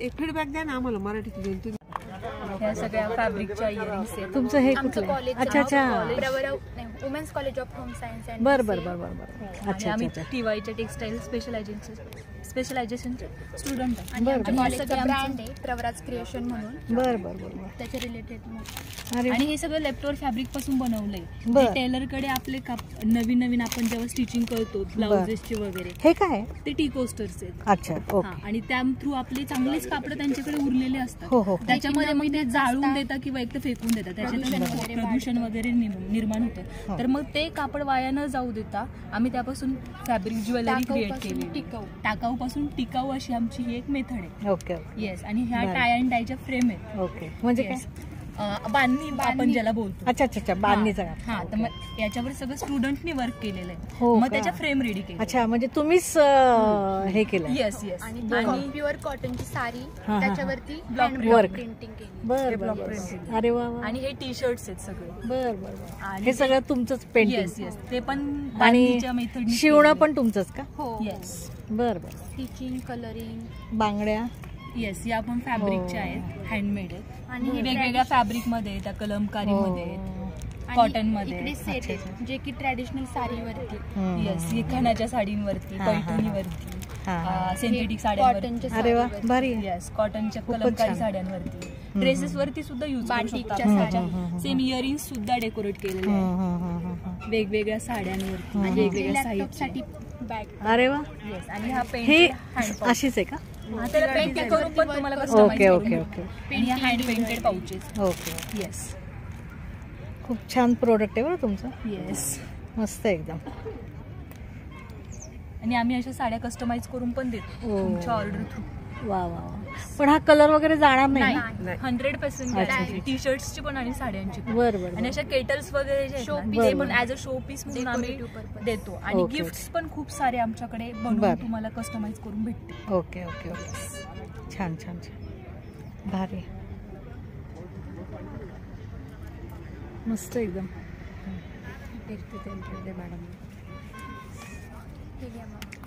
एक फीडबॅक द्या ना आम्हाला मराठीत दोन तीन. ह्या सगळ्या फॅब्रिकच्या इयरिंग्स आहेत. तुमचं हे आमचं कॉलेज अच्छा अच्छा women's college of home science and बर बर बर बर बर अच्छा आम्ही अच्छा टीवायच्या टेक्सटाईल स्पेशलायझेशन स्टुडंट आहे. आणि आमच्या आणि हे कॉलेजचं सगळं ब्रँड आहे प्रवराज क्रिएशन म्हणून. बर बर बर बर. त्याच्या रिलेटेड अरे आणि हे सगळं लेफ्टओव्हर फॅब्रिक पासून बनवलंय. बरं. टेलर कडे आपले नवीन नवीन आपण जेव्हा स्टिचिंग करतो ब्लाउजेसचे वगैरे हे काय आहे? ते टी कोस्टर्स आहेत. अच्छा ओके. आणि त्या थ्रू आपले चांगलेच कापड त्यांच्याकडे उरलेले असतात. हो हो त्याच्यामध्ये मग ते जाळून देतात किंवा एक तर फेकून देतात. त्याच्यात प्रदूषण वगैरे निर्माण होतं. तर मग ते कापड वाया न जाऊ देता आम्ही त्यापासून फॅब्रिक ज्वेलरी क्रिएट केली. टाकाऊ पासून टिकाऊ अशी आमची ही एक मेथड आहे. Okay yes. आणि ह्या टाय अँड डायच्या फ्रेम आहेत. ओके म्हणजे काय? बांधणी आपण ज्याला बोलतो. अच्छा अच्छा अच्छा बांधणीचा. हा तर मग याच्यावर सगळं स्टुडंटनी वर्क केलेलं आहे. हो मग का? त्याच्या फ्रेम रेडी केली. अच्छा म्हणजे तुम्हीच हे केलं. Yes yes. आणि प्युअर कॉटनची साडी हा. त्याच्यावरती वर्क. प्रिंटिंग केली. बर बर बर. अरे वा वा. आणि हे टी शर्ट्स आहेत सगळे. बर बर बर. आणि हे सगळं तुमचंच पेंटिंग. Yes yes. ते पण आणि बांधणीच्या मेथड शिवणं पण तुमचंच का? हो. येस बर बर. स्टिचिंग कलरिंग बांगड्या येस. या पण फॅब्रिकच्या आहेत. हँडमेड आहेत. आणि हे वेगवेगळ्या फॅब्रिक मध्ये त्या कलमकारी मध्ये आणि कॉटन मध्ये. इकडे सेट आहे जे की ट्रॅडिशनल साडीवरती. येस. खणाच्या साडींवरती, पैठणीवरती, सिंथेटिक साड्यांवरती. कॉटनच्या अरे वा साडीवरती. भारी. येस. कॉटनच्या खूपच कलमकारी छान. साड्यांवरती, ड्रेसेस वरती सुद्धा यूज करू बाटिकच्या शकतो. साड्या. सेम इयरिंग्स सुद्धा डेकोरेट केलेले आहेत वेगवेगळ्या साड्यांवरती, वेगवेगळ्या लॅपटॉपसाठी साईजचे. बॅग. अरे वा. येस. आणि हा हे पेंटेड अशीच आहे का? त्याला पेंटिंग करून पण तुम्हाला ओके कस्टमाइज ओके ओके आणि hand painted pouches. Okay. Yes खूप छान प्रोडक्ट आहे बरं तुमचं. येस. मस्त एकदम. आणि आम्ही अशा साड्या कस्टमाइज करून पण देतो तुमच्या ऑर्डर थ्रू. वा वा वा. पण हा कलर वगैरे जाणार नाही? 100% टी शर्ट्सची पण आणि साड्यांची पण. बर बर. आणि अशा केटल्स वगैरे जे आहेत ना, ते पण ॲज अ शो पीस म्हणून आम्ही देतो. आणि ओके. गिफ्ट्स पण खूप सारे आमच्याकडे बनवून तुम्हाला कस्टमाइज करून भेटते. Okay okay okay. छान छान छान. भारी. मस्त एकदम. मॅडम ठीक आहे मग.